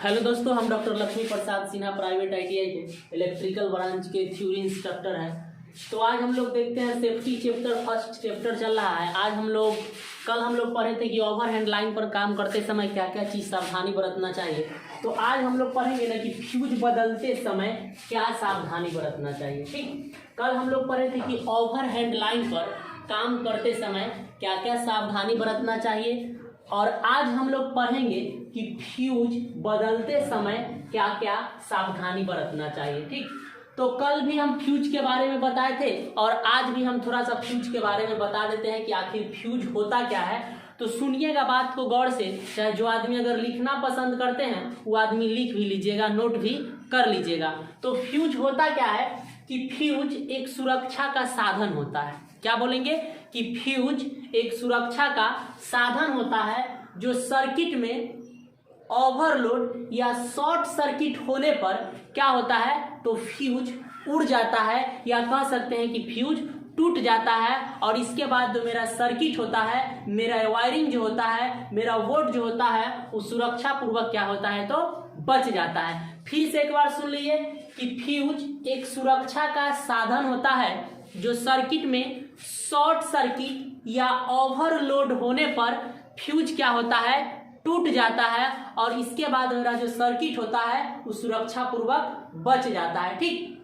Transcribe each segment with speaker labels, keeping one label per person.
Speaker 1: Hello दोस्तों, हम doctor Lakshmi Prasad Sinha private ITI के इलेक्ट्रिकल ब्रांच के थ्योरी इंस्ट्रक्टर हैं। तो आज हम लोग देखते हैं सेफ्टी चैप्टर, फर्स्ट चैप्टर चल रहा है। कल हम लोग पढ़े थे कि ओवर हैंड लाइन पर काम करते समय क्या क्या चीज़ सावधानी बरतना चाहिए। तो आज हम लोग पढ़ेंगे ना कि फ्यूज बदलते समय क्या सावधानी बरतना चाहिए। ठीक, कल हम लोग पढ़े थे कि ओवर हैंड लाइन पर काम करते समय क्या क्या सावधानी बरतना चाहिए, और आज हम लोग पढ़ेंगे कि फ्यूज बदलते समय क्या क्या सावधानी बरतना चाहिए। ठीक, तो कल भी हम फ्यूज के बारे में बताए थे और आज भी हम थोड़ा सा फ्यूज के बारे में बता देते हैं कि आखिर फ्यूज होता क्या है। तो सुनिएगा बात को गौर से, चाहे जो आदमी अगर लिखना पसंद करते हैं वो आदमी लिख भी लीजिएगा, नोट भी कर लीजिएगा। तो फ्यूज होता क्या है कि फ्यूज एक सुरक्षा का साधन होता है। क्या बोलेंगे कि फ्यूज एक सुरक्षा का साधन होता है जो सर्किट में ओवरलोड या शॉर्ट सर्किट होने पर क्या होता है, तो फ्यूज उड़ जाता है, या कह सकते हैं कि फ्यूज टूट जाता है। और इसके बाद जो मेरा सर्किट होता है, मेरा वायरिंग जो होता है, मेरा वोल्ट जो होता है, वो सुरक्षा पूर्वक क्या होता है, तो बच जाता है। फिर से एक बार सुन लीजिए कि फ्यूज एक सुरक्षा का साधन होता है जो सर्किट में शॉर्ट सर्किट या ओवरलोड होने पर फ्यूज क्या होता है, टूट जाता है, और इसके बाद मेरा जो सर्किट होता है वो सुरक्षा पूर्वक बच जाता है। ठीक,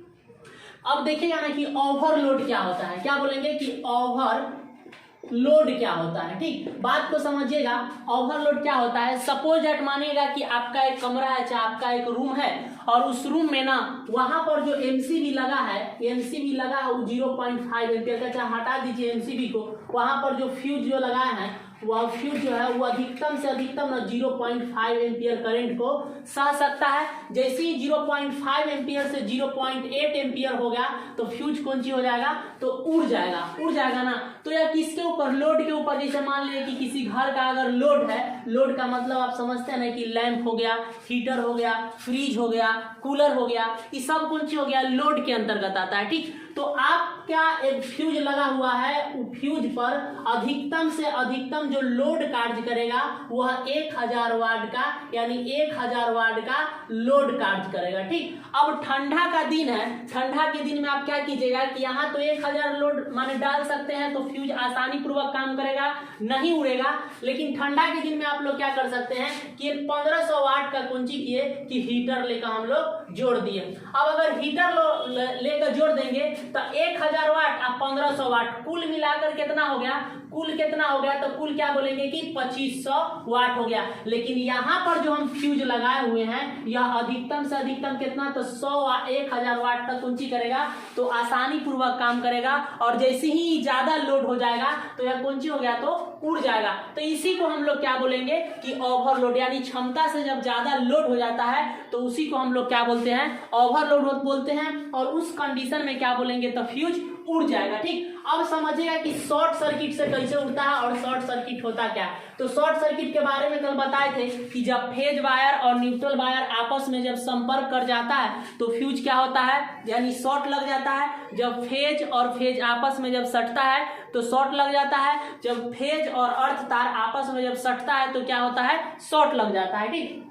Speaker 1: अब देखिएगा ना कि ओवरलोड क्या होता है। क्या बोलेंगे कि ओवरलोड क्या होता है। ठीक, बात को समझिएगा। ओवरलोड क्या होता है, सपोज दैट मानिएगा कि आपका एक कमरा है, चाहे आपका एक रूम है, और उस रूम में ना वहां पर जो एमसीबी लगा है, एमसीबी लगा है वो 0.5 एम्पियर का, चाहे हटा दीजिए एमसीबी को, वहां पर जो फ्यूज जो लगाया है वह फ्यूज जो है वो अधिकतम से अधिकतम ना 0.5 एम्पियर करंट को सह सकता है। जैसे ही 0.5 एम्पियर से 0.8 एम्पियर हो गया तो फ्यूज कौन सी हो जाएगा, तो उड़ जाएगा ना। तो यह किसके ऊपर, लोड के ऊपर। जैसे मान लीजिए कि किसी घर का अगर लोड है, लोड का मतलब आप समझते हैं ना कि लैंप हो गया, हीटर हो गया, फ्रिज हो गया, कूलर हो गया, ये सब कौन सी हो गया, लोड के अंतर्गत आता है। ठीक, तो आप क्या एक फ्यूज लगा हुआ है, फ्यूज पर अधिकतम से अधिकतम जो लोड कार्य करेगा वह 1000 वाट का, यानी 1000 वाट का लोड कार्य करेगा। ठीक, अब ठंडा का दिन है, ठंडा के दिन में आप क्या कीजिएगा कि यहाँ तो 1000 लोड माने डाल सकते हैं तो फ्यूज आसानी पूर्वक काम करेगा, नहीं उड़ेगा। लेकिन ठंडा के दिन में आप लोग क्या कर सकते हैं कि 1500 वाट का कुंजी किए कि हीटर लेकर हम लोग जोड़ दिए। अब अगर हीटर लेकर जोड़ देंगे तो 1000 वाट और 1500 वाट कुल मिलाकर कितना हो गया, तो कुल क्या बोलेंगे कि 2500 वाट हो गया। लेकिन यहाँ पर जो हम फ्यूज लगाए हुए हैं यह अधिकतम से अधिकतम कितना, तो 1000 वाट तक कुंची करेगा, तो आसानी पूर्वक काम करेगा। और जैसे ही ज्यादा लोड हो जाएगा तो यह कुंची हो गया, तो उड़ जाएगा। तो इसी को हम लोग क्या बोलेंगे कि ओवरलोड, यानी क्षमता से जब ज्यादा लोड हो जाता है तो उसी को हम लोग क्या बोलते हैं, ओवरलोड बोलते हैं। और उस कंडीशन में क्या बोलेंगे, तो फ्यूज उड़ जाएगा। ठीक, अब समझिएगा कि शॉर्ट सर्किट से कैसे उड़ता है और शॉर्ट सर्किट होता क्या। तो शॉर्ट सर्किट के बारे में कल बताए थे कि जब फेज वायर और न्यूट्रल वायर आपस में जब संपर्क कर जाता है तो फ्यूज क्या होता है, यानी शॉर्ट लग जाता है। जब फेज और फेज आपस में जब सटता है तो शॉर्ट लग जाता है। जब फेज और अर्थ तार आपस में जब सटता है तो क्या होता है, शॉर्ट लग जाता है। ठीक,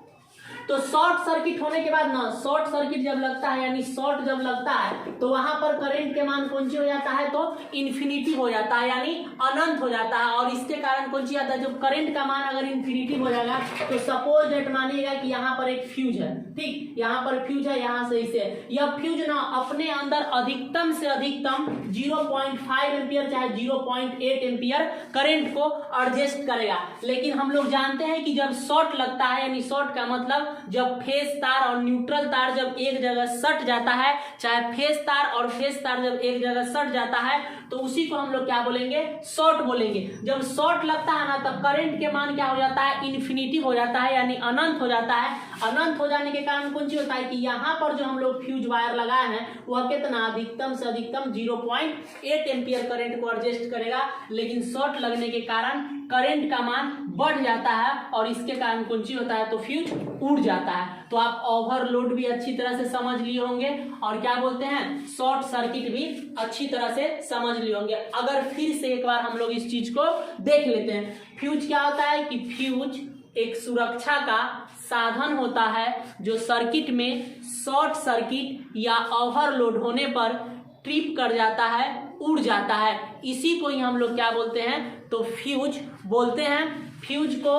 Speaker 1: तो शॉर्ट सर्किट होने के बाद ना, शॉर्ट सर्किट जब लगता है, यानी शॉर्ट जब लगता है तो वहां पर करंट के मान कौन सी हो जाता है, तो इन्फिनिटी हो जाता है, यानी अनंत हो जाता है। और इसके कारण कौन सी आता है, जब करंट का मान अगर इन्फिनिटी हो जाएगा तो सपोज दैट मानिएगा कि यहाँ पर एक फ्यूज है। ठीक, यहाँ पर फ्यूज है, यहाँ से इसे, यह फ्यूज ना अपने अंदर अधिकतम से अधिकतम 0.5 एम्पियर चाहे 0.8 एम्पियर करंट को एडजस्ट करेगा। लेकिन हम लोग जानते हैं कि जब शॉर्ट लगता है, यानी शॉर्ट का मतलब जब फेज तार और न्यूट्रल तार जब एक जगह सट जाता है, चाहे फेज तार और फेज तार जब एक जगह सट जाता है तो उसी को हम लोग क्या बोलेंगे, शॉर्ट बोलेंगे। जब शॉर्ट लगता है ना तब करंट के मान क्या हो जाता है, इन्फिनिटी हो जाता है, यानी अनंत हो जाता है। अनंत हो जाने के कारण कौन सी होता है कि यहाँ पर जो हम लोग फ्यूज वायर लगाए हैं वह कितना, अधिकतम से अधिकतम 0.8 एम्पियर करंट को एडजस्ट करेगा। लेकिन शॉर्ट लगने के कारण करंट का मान बढ़ जाता है और इसके कारण कौन सी होता है, तो फ्यूज उड़ जाता है। तो आप ओवरलोड भी अच्छी तरह से समझ लिए होंगे और क्या बोलते हैं, शॉर्ट सर्किट भी अच्छी तरह से समझ लिए होंगे। अगर फिर से एक बार हम लोग इस चीज को देख लेते हैं, फ्यूज क्या होता है कि फ्यूज एक सुरक्षा का साधन होता है जो सर्किट में शॉर्ट सर्किट या ओवरलोड होने पर ट्रिप कर जाता है, उड़ जाता है, इसी को ही हम लोग क्या बोलते हैं, तो फ्यूज बोलते हैं। फ्यूज को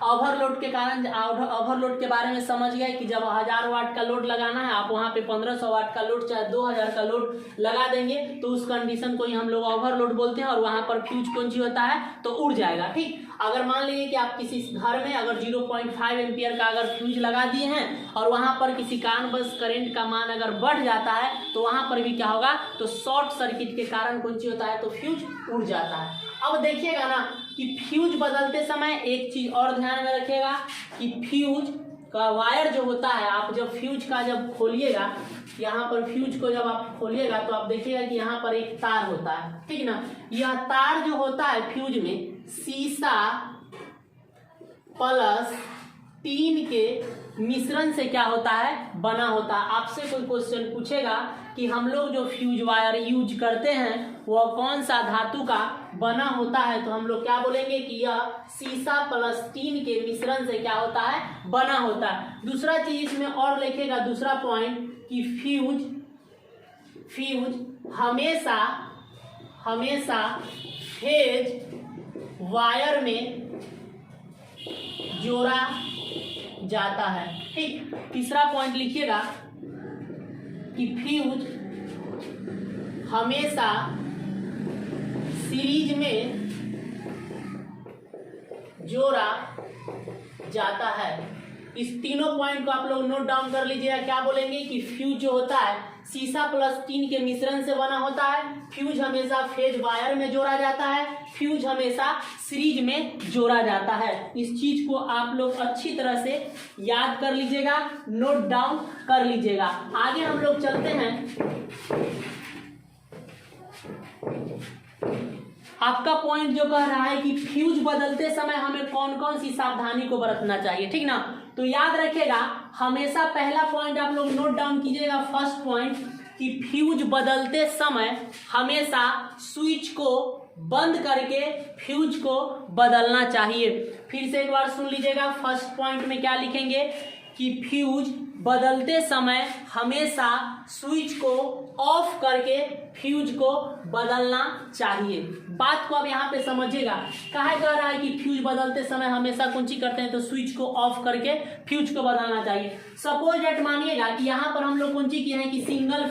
Speaker 1: ओवरलोड के कारण, ओवरलोड के बारे में समझ गए कि जब 1000 वाट का लोड लगाना है, आप वहां पे 1500 वाट का लोड चाहे 2000 का लोड लगा देंगे तो उस कंडीशन को ही हम लोग ओवरलोड बोलते हैं, और वहां पर फ्यूज कौन सी होता है, तो उड़ जाएगा। ठीक, अगर मान लीजिए कि आप किसी घर में अगर 0.5 एम्पियर का अगर फ्यूज लगा दिए हैं और वहां पर किसी कारणवश करंट का मान अगर बढ़ जाता है तो वहां पर भी क्या होगा, तो शॉर्ट सर्किट के कारण कौन सी होता है, तो फ्यूज उड़ जाता है। अब देखिएगा ना कि फ्यूज बदलते समय एक चीज और ध्यान में रखिएगा कि फ्यूज का वायर जो होता है, आप जब फ्यूज का जब खोलिएगा, यहाँ पर फ्यूज को जब आप खोलिएगा तो आप देखिएगा कि यहाँ पर एक तार होता है, ठीक ना। यह तार जो होता है फ्यूज में सीसा प्लस टीन के मिश्रण से क्या होता है, बना होता है। आपसे कोई क्वेश्चन पूछेगा कि हम लोग जो फ्यूज वायर यूज करते हैं वह कौन सा धातु का बना होता है, तो हम लोग क्या बोलेंगे कि यह सीसा प्लस टीन के मिश्रण से क्या होता है, बना होता है। दूसरा चीज इसमें और लिखेगा, दूसरा पॉइंट कि फ्यूज हमेशा फेज वायर में जोड़ा जाता है। ठीक, तीसरा पॉइंट लिखिएगा कि फ्यूज हमेशा सीरीज में जोड़ा जाता है। इस तीनों पॉइंट को आप लोग नोट डाउन कर लीजिएगा। क्या बोलेंगे कि फ्यूज जो होता है सीसा प्लस टीन के मिश्रण से बना होता है, फ्यूज हमेशा फेज वायर में जोड़ा जाता है, फ्यूज हमेशा सीरीज में जोड़ा जाता है। इस चीज को आप लोग अच्छी तरह से याद कर लीजिएगा, नोट डाउन कर लीजिएगा। आगे हम लोग चलते हैं। आपका पॉइंट जो कह रहा है कि फ्यूज बदलते समय हमें कौन कौन सी सावधानी को बरतना चाहिए, ठीक ना। तो याद रखिएगा, हमेशा पहला पॉइंट आप लोग नोट डाउन कीजिएगा, फर्स्ट पॉइंट, कि फ्यूज बदलते समय हमेशा स्विच को बंद करके फ्यूज को बदलना चाहिए। फिर से एक बार सुन लीजिएगा, फर्स्ट पॉइंट में क्या लिखेंगे कि फ्यूज बदलते समय हमेशा स्विच को ऑफ करके फ्यूज को बदलना चाहिए। बात को अब यहाँ पे समझिएगा, काहे कह रहा है कि फ्यूज बदलते समय हमेशा कौन सी करते हैं, तो स्विच को ऑफ करके फ्यूज को बदलना चाहिए। सपोज डेट मानिएगा कि यहाँ पर हम लोग कौन सी किए हैं कि single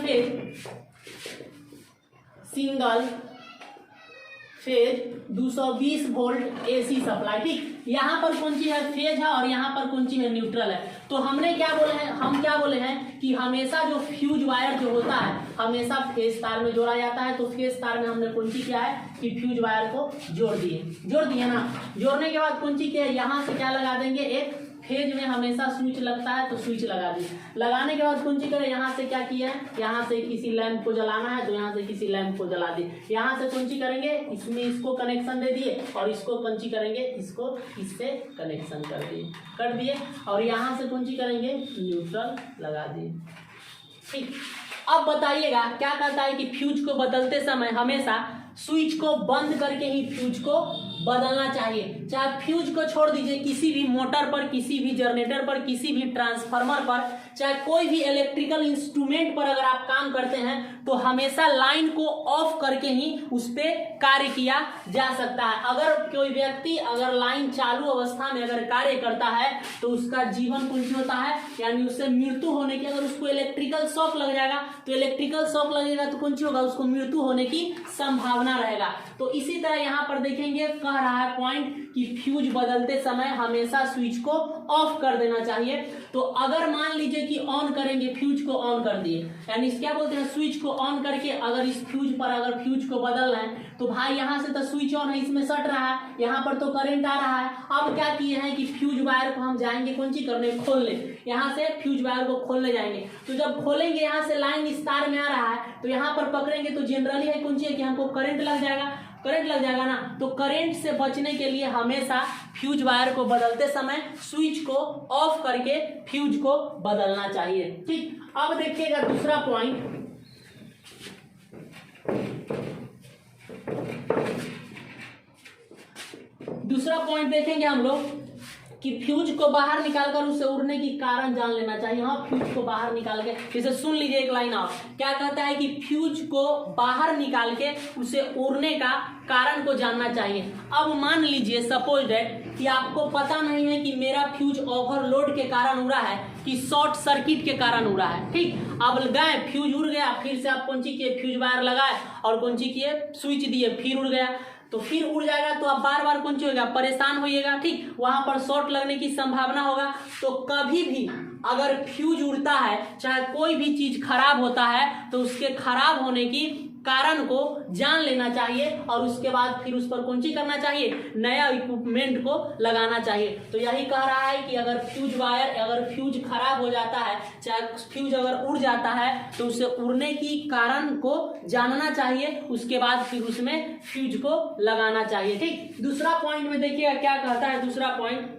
Speaker 1: phase 220 volt AC supply. ठीक, यहाँ पर कौन सी है, फेज है, और यहाँ पर कौन सी है, न्यूट्रल है। तो हमने क्या बोले हैं, हम क्या बोले हैं कि हमेशा जो फ्यूज वायर जो होता है हमेशा फेज तार में जोड़ा जाता है। तो फेज तार में हमने कौन सी किया है कि फ्यूज वायर को जोड़ दिए ना। जोड़ने के बाद कौन सी किया है, यहाँ से क्या लगा देंगे, एक फेज में हमेशा स्विच लगता है तो स्विच लगा दिए। लगाने के बाद कौन सी करें, यहाँ से क्या किया है, यहाँ से किसी लैंप को जलाना है तो यहाँ से किसी लैंप को जला दिए। यहाँ से कौन सी करेंगे, इसमें इसको कनेक्शन दे दिए, और इसको कौन सी करेंगे, इसको इससे कनेक्शन कर दिए, और यहाँ से कौन सी करेंगे, न्यूट्रल लगा दिए। ठीक, अब बताइएगा क्या कहता है कि फ्यूज को बदलते समय हमेशा स्विच को बंद करके ही फ्यूज को बदलना चाहिए। चाहे फ्यूज को छोड़ दीजिए, किसी भी मोटर पर, किसी भी जनरेटर पर, किसी भी ट्रांसफार्मर पर, चाहे कोई भी इलेक्ट्रिकल इंस्ट्रूमेंट पर अगर आप काम करते हैं तो हमेशा लाइन को ऑफ करके ही उस पर कार्य किया जा सकता है। अगर कोई व्यक्ति अगर लाइन चालू अवस्था में अगर कार्य करता है तो उसका जीवन कुछ होता है, यानी उससे मृत्यु होने की, अगर उसको इलेक्ट्रिकल शॉक लग जाएगा तो इलेक्ट्रिकल शॉक लगेगा तो कौन सी होगा, उसको मृत्यु होने की संभावना रहेगा। तो इसी तरह यहाँ पर देखेंगे, कह रहा है पॉइंट कि फ्यूज बदलते समय हमेशा स्विच को ऑफ कर देना चाहिए। तो अगर मान लीजिए कि ऑन करेंगे, फ्यूज को ऑन कर दिए, यानी क्या बोलते हैं, स्विच को ऑन करके अगर इस फ्यूज पर अगर फ्यूज को बदल रहे हैं तो भाई यहाँ से तो स्विच ऑन है, इसमें सट रहा है, यहाँ पर तो करंट आ रहा है। अब क्या किए हैं कि फ्यूज वायर को हम जाएंगे कौन सी करने, खोलने, यहाँ से फ्यूज वायर को खोलने जाएंगे। तो जब खोलेंगे यहाँ से लाइन इस तार में आ रहा है तो यहाँ पर पकड़ेंगे तो जनरली है कौन सी है कि हमको करंट लग जाएगा ना। तो करंट से बचने के लिए हमेशा फ्यूज वायर को बदलते समय स्विच को ऑफ करके फ्यूज को बदलना चाहिए। ठीक, अब देखिएगा दूसरा पॉइंट, देखेंगे हम लोग कि फ्यूज को बाहर निकालकर उसे उड़ने की कारण जान लेना चाहिए। हाँ, फ्यूज को बाहर निकाल के, इसे सुन लीजिए एक लाइन और, क्या कहता है कि फ्यूज को बाहर निकाल के उसे उड़ने का कारण को जानना चाहिए। अब मान लीजिए सपोज दैट कि आपको पता नहीं है कि मेरा फ्यूज ओवरलोड के कारण उड़ा है कि शॉर्ट सर्किट के कारण उड़ा है। ठीक, अब गए फ्यूज उड़ गया, फिर से आप कौन सी किए, फ्यूज वायर लगाए और कौन सी किए, स्विच दिए, फिर उड़ गया। तो फिर उड़ जाएगा तो आप बार बार कौन सी होगा, परेशान होइएगा। ठीक, वहां पर शॉर्ट लगने की संभावना होगा। तो कभी भी अगर फ्यूज उड़ता है, चाहे कोई भी चीज खराब होता है, तो उसके खराब होने की कारण को जान लेना चाहिए और उसके बाद फिर उस पर कौन सी करना चाहिए, नया इक्विपमेंट को लगाना चाहिए। तो यही कह रहा है कि अगर फ्यूज वायर, अगर फ्यूज खराब हो जाता है, चाहे फ्यूज अगर उड़ जाता है, तो उसे उड़ने की कारण को जानना चाहिए, उसके बाद फिर उसमें फ्यूज को लगाना चाहिए। ठीक, दूसरा पॉइंट में देखिएगा क्या कहता है। दूसरा पॉइंट,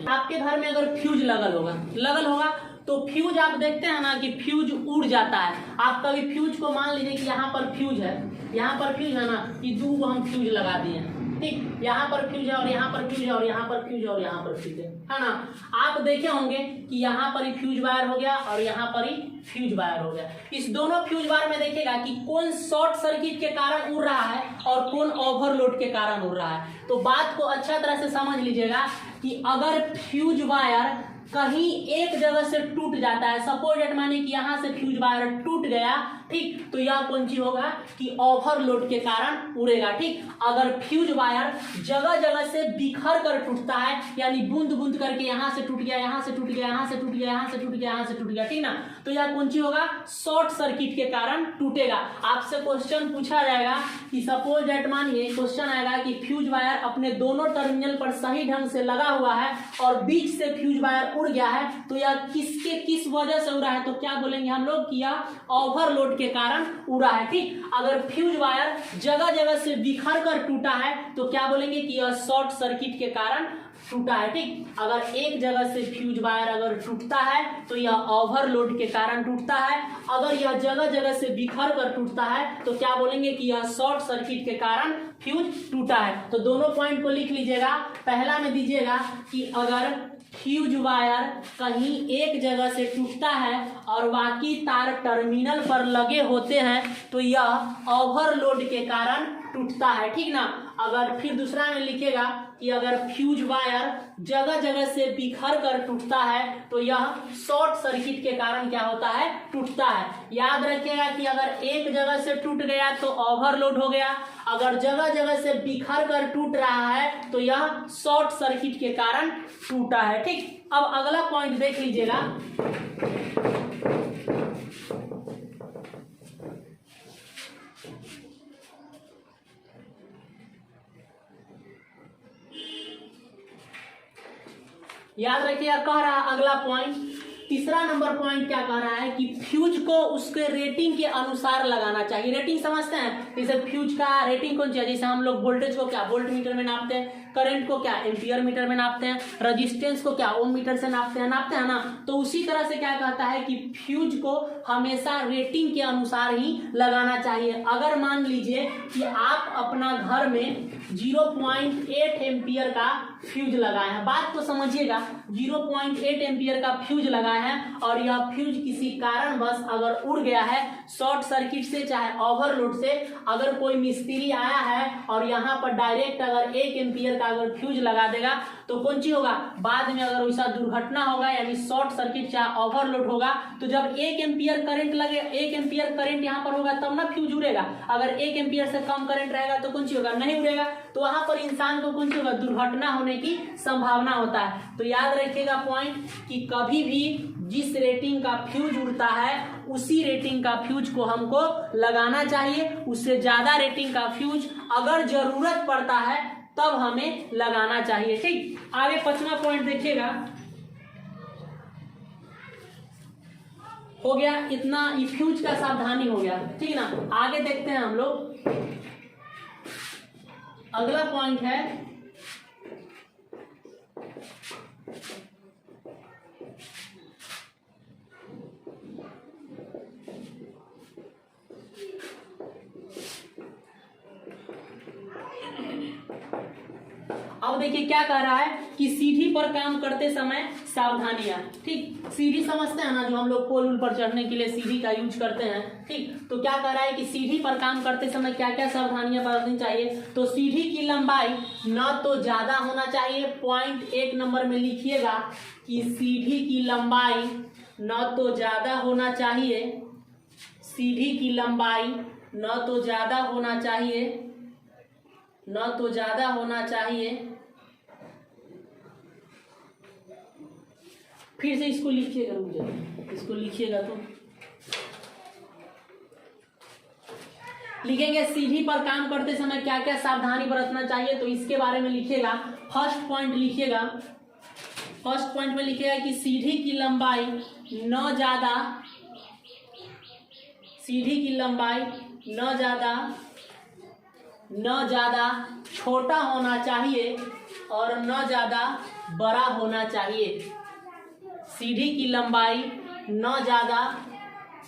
Speaker 1: आपके घर में अगर फ्यूज लगल होगा तो फ्यूज आप देखते हैं ना कि फ्यूज उड़ जाता है। आप कभी फ्यूज को मान लीजिए कि यहाँ पर फ्यूज है, यहाँ पर फ्यूज है ना, कि दो हम फ्यूज लगा दिए हैं। ठीक, यहाँ पर फ्यूज है और यहाँ पर फ्यूज है और यहाँ पर फ्यूज है और यहाँ पर फ्यूज है ना। आप देखे होंगे कि यहाँ पर ही फ्यूज वायर हो गया और यहाँ पर ही फ्यूज वायर हो गया। इस दोनों फ्यूज वायर में देखिएगा कि कौन शॉर्ट सर्किट के कारण उड़ रहा है और कौन ओवरलोड के कारण उड़ रहा है। तो बात को अच्छा तरह से समझ लीजिएगा कि अगर फ्यूज वायर कहीं एक जगह से टूट जाता है, सपोज दैट माने कि यहाँ से फ्यूज वायर टूट गया, ठीक, तो यह कौन सी होगा कि ओवरलोड के कारण उड़ेगा। ठीक, अगर फ्यूज वायर जगह जगह से बिखर कर टूटता है, यानी बूंद बूंद करके यहाँ से टूट गया, यहाँ से टूट गया, यहाँ से टूट गया, यहाँ से टूट गया, यहाँ से टूट गया, ठीक ना, तो यह कौन सी होगा, शॉर्ट सर्किट के कारण टूटेगा। आपसे क्वेश्चन पूछा जाएगा कि सपोज दैट मानिए क्वेश्चन आएगा कि फ्यूज वायर अपने दोनों टर्मिनल पर सही ढंग से लगा हुआ है और बीच से फ्यूज वायर उड़ गया है, तो यह किस वजह से उड़ा है, तो क्या बोलेंगे हम लोग कि यह ओवरलोड के कारण उड़ा है। ठीक, अगर फ्यूज वायर जगह जगह से बिखर कर टूटा है तो क्या बोलेंगे कि यह शॉर्ट सर्किट के कारण टूटा है। ठीक, अगर एक जगह से फ्यूज वायर अगर टूटता है तो यह ओवरलोड के कारण टूटता है। अगर यह जगह जगह से बिखर कर टूटता है तो क्या बोलेंगे कि यह शॉर्ट सर्किट के कारण फ्यूज टूटा है। तो दोनों पॉइंट को लिख लीजिएगा। पहला में दीजिएगा कि अगर फ्यूज वायर कहीं एक जगह से टूटता है और बाकी तार टर्मिनल पर लगे होते हैं तो यह ओवरलोड के कारण टूटता है। ठीक ना, अगर फिर दूसरा में लिखेगा कि अगर फ्यूज वायर जगह जगह से बिखर कर टूटता है तो यह शॉर्ट सर्किट के कारण क्या होता है, टूटता है। याद रखिएगा कि अगर एक जगह से टूट गया तो ओवरलोड हो गया, अगर जगह जगह से बिखर कर टूट रहा है तो यह शॉर्ट सर्किट के कारण टूटा है। ठीक, अब अगला पॉइंट देख लीजिएगा। याद रखिए कह रहा अगला पॉइंट, तीसरा नंबर पॉइंट क्या कह रहा है कि फ्यूज को उसके रेटिंग के अनुसार लगाना चाहिए। रेटिंग समझते हैं, जैसे फ्यूज का रेटिंग कौन सी है, जैसे हम लोग वोल्टेज को क्या वोल्ट मीटर में नापते हैं, करंट को क्या एम्पियर मीटर में नापते हैं, रेजिस्टेंस को क्या ओम मीटर से नापते हैं ना। तो उसी तरह से क्या कहता है कि फ्यूज को हमेशा रेटिंग के अनुसार ही लगाना चाहिए। अगर मान लीजिए कि आप अपना घर में 0.8 एम्पियर का फ्यूज लगाए हैं, बात को समझिएगा, 0.8 एम्पियर का फ्यूज लगाए हैं और यह फ्यूज किसी कारणवश अगर उड़ गया है, शॉर्ट सर्किट से चाहे ओवरलोड से, अगर कोई मिस्त्री आया है और यहाँ पर डायरेक्ट अगर 1 एम्पियर का अगर फ्यूज लगा देगा तो कौन सी होगा, बाद में अगर वैसा दुर्घटना होगा यानी शॉर्ट सर्किट चाहे ओवरलोड होगा तो जब 1 एम्पियर करंट लगे, 1 एम्पियर करंट यहाँ पर होगा तब ना फ्यूज उड़ेगा। अगर 1 एम्पियर से कम करंट रहेगा तो कौन सी होगा, नहीं उड़ेगा। तो वहां पर इंसान को कौन सी होगा, दुर्घटना होने की संभावना होता है। तो याद रखिएगा पॉइंट कि कभी भी जिस रेटिंग का फ्यूज उड़ता है उसी रेटिंग का फ्यूज को हमको लगाना चाहिए। उससे ज्यादा रेटिंग का फ्यूज अगर जरूरत पड़ता है तब हमें लगाना चाहिए। ठीक, आगे 5वां पॉइंट देखिएगा, हो गया इतना, ये फ्यूज का सावधानी हो गया। ठीक ना, आगे देखते हैं हम लोग। अगला पॉइंट है देखिए क्या कह रहा है कि सीढ़ी पर काम करते समय सावधानियां। ठीक, सीढ़ी समझते हैं ना, जो हम लोग पोल पर चढ़ने के लिए सीढ़ी का यूज करते हैं। ठीक, तो क्या कह रहा है कि सीढ़ी पर काम करते समय क्या क्या सावधानियां बरतनी चाहिए। तो सीढ़ी की लंबाई न तो ज्यादा होना चाहिए, पॉइंट 1 नंबर में लिखिएगा कि सीढ़ी की लंबाई न तो ज्यादा होना चाहिए, सीढ़ी की लंबाई न तो ज्यादा होना चाहिए, न तो ज्यादा होना चाहिए। फिर से इसको लिखिएगा, मुझे इसको लिखिएगा तो लिखेंगे सीढ़ी पर काम करते समय क्या क्या सावधानी बरतना चाहिए, तो इसके बारे में लिखिएगा। फर्स्ट पॉइंट लिखिएगा, फर्स्ट पॉइंट में लिखिएगा कि सीढ़ी की लंबाई न ज्यादा, सीढ़ी की लंबाई न ज्यादा छोटा होना चाहिए और न ज्यादा बड़ा होना चाहिए। सीढ़ी की लंबाई न ज्यादा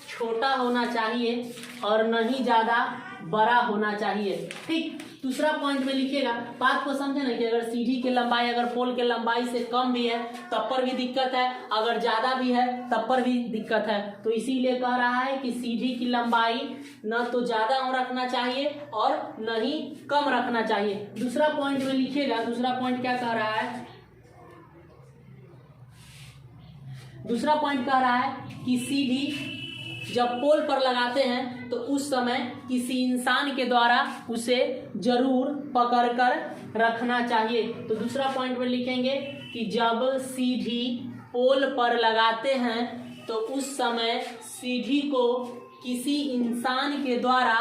Speaker 1: छोटा होना चाहिए और न ही ज्यादा बड़ा होना चाहिए। ठीक, दूसरा पॉइंट में लिखिएगा, बात को समझे ना कि अगर सीढ़ी की लंबाई अगर पोल के लंबाई से कम भी है तब पर भी दिक्कत है, अगर ज्यादा भी है तब पर भी दिक्कत है। तो इसीलिए कह रहा है कि सीढ़ी की लंबाई न तो ज्यादा रखना चाहिए और न ही कम रखना चाहिए। दूसरा पॉइंट में लिखिएगा, दूसरा पॉइंट क्या कह रहा है, दूसरा पॉइंट कह रहा है कि सीढ़ी जब पोल पर लगाते हैं तो उस समय किसी इंसान के द्वारा उसे जरूर पकड़कर रखना चाहिए। तो दूसरा पॉइंट में लिखेंगे कि जब सीढ़ी पोल पर लगाते हैं तो उस समय सीढ़ी को किसी इंसान के द्वारा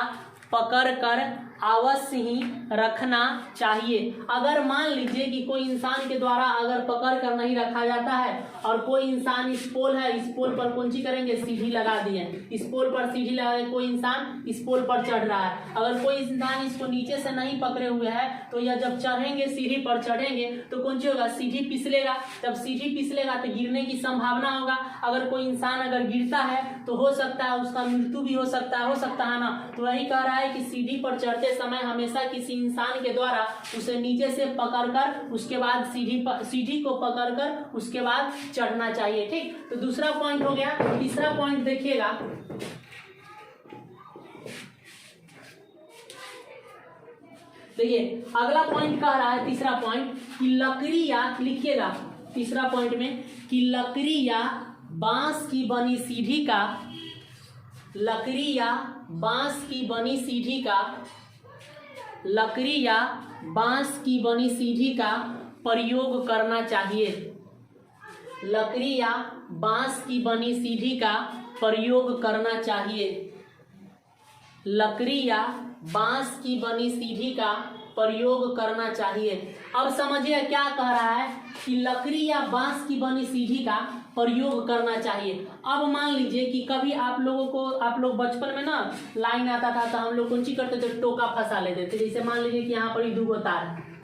Speaker 1: पकड़कर अवश्य ही रखना चाहिए। अगर मान लीजिए कि कोई इंसान के द्वारा अगर पकड़ कर नहीं रखा जाता है और कोई इंसान इस पोल है, इस पोल पर कौन सी करेंगे, सीढ़ी लगा दिए, इस पोल पर सीढ़ी लगा के कोई इंसान इस पोल पर चढ़ रहा है, अगर कोई इंसान इसको नीचे से नहीं पकड़े हुए है तो यह जब चढ़ेंगे, सीढ़ी पर चढ़ेंगे तो कौन सी होगा, सीढ़ी फिसलेगा। जब सीढ़ी फिसलेगा तो गिरने की संभावना होगा। अगर कोई इंसान अगर गिरता है तो हो सकता है उसका मृत्यु भी हो सकता है ना। तो वही कह रहा है कि सीढ़ी पर चढ़ते समय हमेशा किसी इंसान के द्वारा उसे नीचे से पकड़कर उसके बाद सीढ़ी को पकड़कर उसके बाद चढ़ना चाहिए। ठीक, तो दूसरा पॉइंट हो गया। तीसरा पॉइंट देखिएगा, देखिए अगला पॉइंट कह रहा है, तीसरा पॉइंट कि लकड़ी या, लिखिएगा तीसरा पॉइंट में कि लकड़ी या बांस की बनी सीढ़ी का, लकड़ी या बांस की बनी सीढ़ी का, लकड़ी या बांस की बनी सीढ़ी का प्रयोग करना चाहिए। लकड़ी या बांस की बनी सीढ़ी का प्रयोग करना चाहिए। लकड़ी या बांस की बनी सीढ़ी का प्रयोग करना चाहिए। अब समझिए क्या कह रहा है कि लकड़ी या बांस की बनी सीढ़ी का प्रयोग करना चाहिए। अब मान लीजिए कि कभी आप लोग बचपन में ना लाइन आता था तो हम लोग कौन सी करते थे, टोका फंसा लेते थे। जैसे मान लीजिए कि यहाँ पर ही 2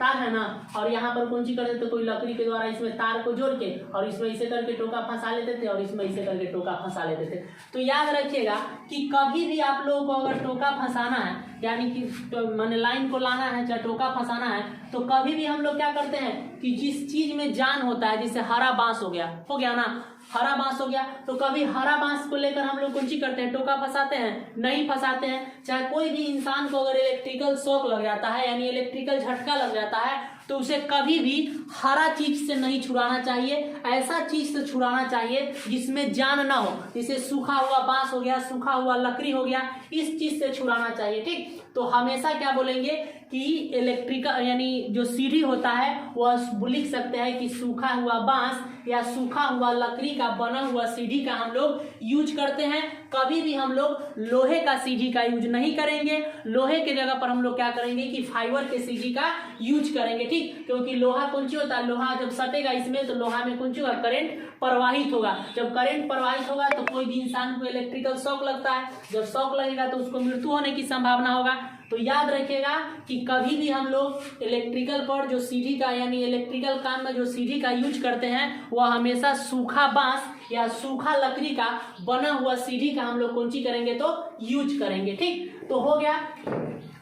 Speaker 1: तार है ना, और यहाँ पर कौन सी करते थे, कोई लकड़ी के द्वारा इसमें तार को जोड़ के और इसमें इसे करके टोका फंसा लेते थे और इसमें इसे करके टोका फंसा लेते थे। तो याद रखिएगा कि कभी भी आप लोगों को अगर टोका फंसाना है, यानी कि मैंने लाइन को लाना है, चाहे टोका फंसाना है, तो कभी भी हम लोग क्या करते हैं कि जिस चीज में जान होता है, जैसे हरा बांस हो गया ना, हरा बांस हो गया, तो कभी हरा बांस को लेकर हम लोग कौन सी करते हैं, टोका फंसाते हैं, नहीं फंसाते हैं। चाहे कोई भी इंसान को अगर इलेक्ट्रिकल शॉक लग जाता है, यानी इलेक्ट्रिकल झटका लग जाता है, तो उसे कभी भी हरा चीज से नहीं छुड़ाना चाहिए, ऐसा चीज से छुड़ाना चाहिए जिसमें जान ना हो। जैसे सूखा हुआ बांस हो गया, सूखा हुआ लकड़ी हो गया, इस चीज से छुड़ाना चाहिए। ठीक, तो हमेशा क्या बोलेंगे कि इलेक्ट्रिकल यानी जो सीढ़ी होता है वह लिख सकते हैं कि सूखा हुआ बांस या सूखा हुआ लकड़ी का बना हुआ सीढ़ी का हम लोग यूज करते हैं। कभी भी हम लोग लोहे का सीढ़ी का यूज नहीं करेंगे। लोहे के जगह पर हम लोग क्या करेंगे कि फाइबर के सीढ़ी का यूज करेंगे। ठीक, क्योंकि लोहा कौन सी होता है, लोहा जब सटेगा इसमें तो लोहा में कौन सी होगा, करंट प्रवाहित होगा। जब करंट प्रवाहित होगा तो कोई भी इंसान को इलेक्ट्रिकल शॉक लगता है, जब शॉक लगेगा तो उसको मृत्यु होने की संभावना होगा। तो याद रखिएगा कि कभी भी हम लोग इलेक्ट्रिकल पर जो सीढ़ी का यानी इलेक्ट्रिकल काम में जो सीढ़ी का यूज करते हैं वह हमेशा सूखा बांस या सूखा लकड़ी का बना हुआ सीढ़ी का हम लोग कौन सी करेंगे तो यूज करेंगे। ठीक, तो हो गया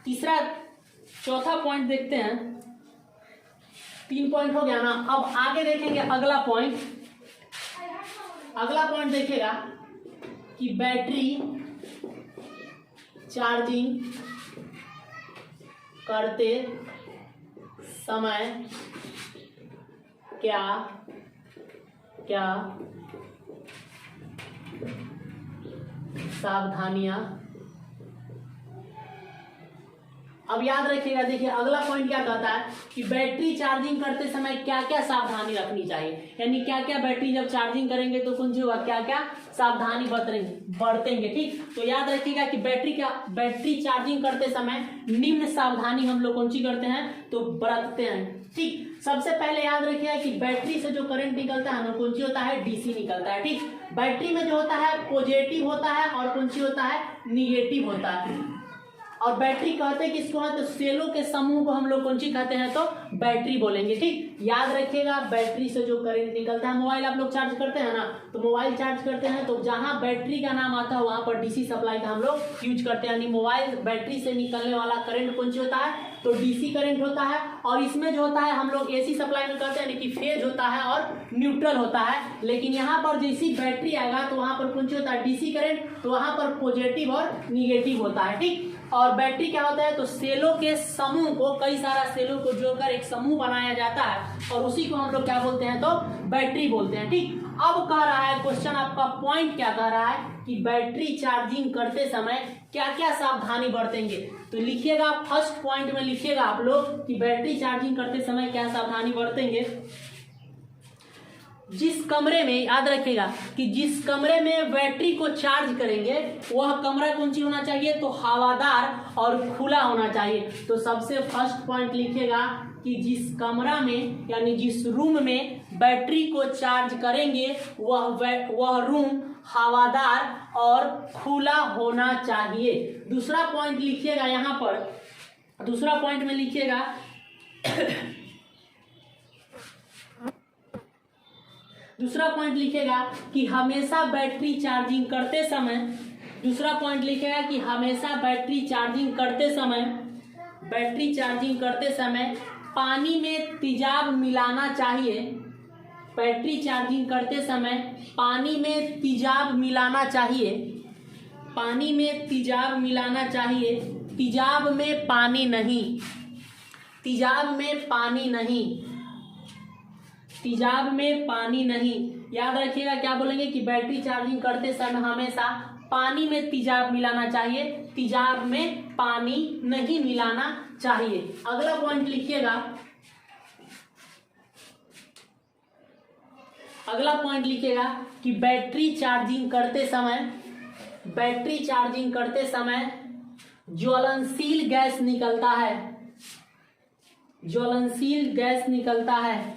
Speaker 1: तीसरा। चौथा पॉइंट देखते हैं। 3 पॉइंट हो गया ना। अब आगे देखेंगे अगला पॉइंट। अगला पॉइंट देखेगा कि बैटरी चार्जिंग करते समय क्या क्या सावधानियां। अब याद रखिएगा, देखिए अगला पॉइंट क्या कहता है कि बैटरी चार्जिंग करते समय क्या क्या सावधानी रखनी चाहिए, यानी क्या क्या बैटरी जब चार्जिंग करेंगे तो कौन सी होगा, क्या क्या सावधानी बरतेंगे। ठीक, तो याद रखिएगा कि बैटरी चार्जिंग करते समय निम्न सावधानी हम लोग कौन सी करते हैं तो बरतते हैं। ठीक, सबसे पहले याद रखिएगा कि बैटरी से जो करंट निकलता है ना कौन सी होता है, डीसी निकलता है। ठीक, बैटरी में जो होता है पॉजिटिव होता है और कौन सी होता है, निगेटिव होता है। और बैटरी कहते हैं किसको है तो सेलों के समूह को हम लोग कौन सी कहते हैं तो बैटरी बोलेंगे। ठीक, याद रखिएगा बैटरी से जो करंट निकलता है, मोबाइल आप लोग चार्ज करते हैं ना, तो मोबाइल चार्ज करते हैं तो जहां बैटरी का नाम आता है वहां पर डीसी सप्लाई का हम लोग यूज करते हैं, यानी मोबाइल बैटरी से निकलने वाला करंट कौन सी होता है तो डीसी करंट होता है। और इसमें जो होता है हम लोग एसी सप्लाई में करते हैं, यानी कि फेज होता है और न्यूट्रल होता है। लेकिन यहाँ पर जैसी बैटरी आएगा तो वहां पर कौन सी होता है डीसी करंट, तो वहां पर पॉजिटिव और निगेटिव होता है। ठीक, और बैटरी क्या होता है तो सेलों के समूह को, कई सारा सेलों को जोड़कर एक समूह बनाया जाता है और उसी को हम लोग क्या बोलते हैं तो बैटरी बोलते हैं। ठीक, अब कह रहा है क्वेश्चन, आपका पॉइंट क्या कह रहा है कि बैटरी चार्जिंग करते समय क्या क्या सावधानी बरतेंगे। तो लिखिएगा, फर्स्ट पॉइंट में लिखिएगा आप लोग कि बैटरी चार्जिंग करते समय क्या सावधानी बरतेंगे। जिस कमरे में, याद रखिएगा कि जिस कमरे में बैटरी को चार्ज करेंगे वह कमरा कौन सी होना चाहिए तो हवादार और खुला होना चाहिए। तो सबसे फर्स्ट पॉइंट लिखिएगा कि जिस कमरा में यानी जिस रूम में बैटरी को चार्ज करेंगे वह रूम हवादार और खुला होना चाहिए। दूसरा पॉइंट लिखिएगा, यहाँ पर दूसरा पॉइंट में लिखिएगा दूसरा पॉइंट लिखेगा कि हमेशा बैटरी चार्जिंग करते समय, दूसरा पॉइंट लिखेगा कि हमेशा बैटरी चार्जिंग करते समय पानी में तेजाब मिलाना चाहिए। बैटरी चार्जिंग करते समय पानी में तेजाब मिलाना चाहिए, पानी में तेजाब मिलाना चाहिए। तेजाब में पानी नहीं, तेजाब में पानी नहीं, तेजाब में पानी नहीं। याद रखिएगा क्या बोलेंगे कि बैटरी चार्जिंग करते समय हमेशा पानी में तेजाब मिलाना चाहिए, तेजाब में पानी नहीं मिलाना चाहिए। अगला पॉइंट लिखिएगा, अगला पॉइंट लिखिएगा कि बैटरी चार्जिंग करते समय ज्वलनशील गैस निकलता है, ज्वलनशील गैस निकलता है।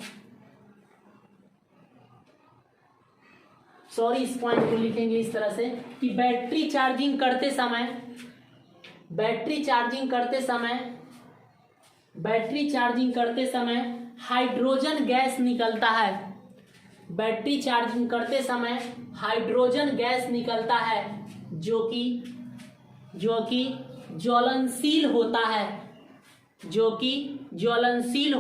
Speaker 1: सॉरी, इस पॉइंट को लिखेंगे इस तरह से कि बैटरी चार्जिंग करते समय हाइड्रोजन गैस निकलता है। बैटरी चार्जिंग करते समय हाइड्रोजन गैस निकलता है जो कि ज्वलनशील होता है, जो कि ज्वलनशील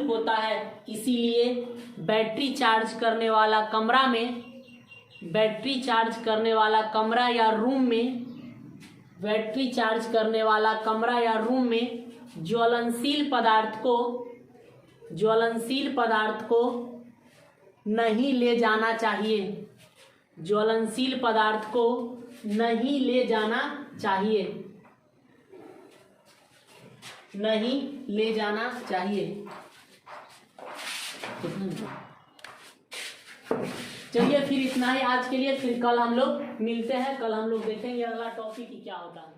Speaker 1: होता है। इसीलिए बैटरी चार्ज करने वाला कमरा या रूम में ज्वलनशील पदार्थ को नहीं ले जाना चाहिए, ज्वलनशील पदार्थ को नहीं ले जाना चाहिए, नहीं ले जाना चाहिए। चलिए फिर इतना ही आज के लिए, फिर कल हम लोग मिलते हैं, कल हम लोग देखेंगे अगला टॉपिक क्या होता है।